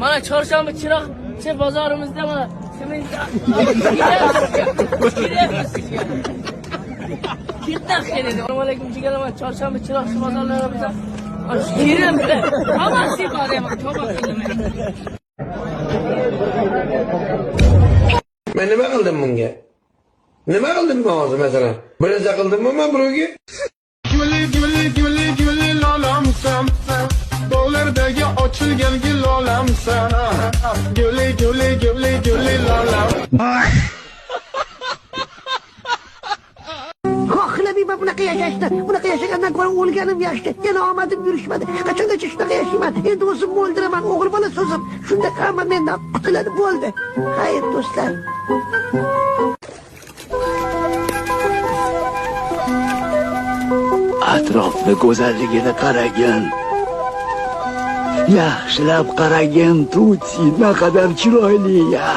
Mana chorshanba chiroq bozorimizda mana Kitta xeyr. Assalomu alaykum jigarlar. Chorshanba chiroq bozorlarimizda shirin bilan hammasi bor ham to'g'ri qilaman. Men nima qildim bunga? Nima qildim men hozir masalan? Birinchi qildimmi men birovga? Guli lolamsan. Do'lardagi ochilgan gilolamsan. Guli lolam. Xohlamayman bunaqa yashashni. Bunaqa yashagandan ko'ra o'lganim yaxshi. Yana omadim yurishmadi. Qachongacha shunaqa yashayman? Endi o'zimni o'ldiraman. O'g'il bola so'zim. Shunda hamma mendan qutuladi bo'ldi. Xayr do'stlar. Atrofni go'zalligini qaragin. Yaxshilab qaragin, Tutsi naqadar chiroyli ya.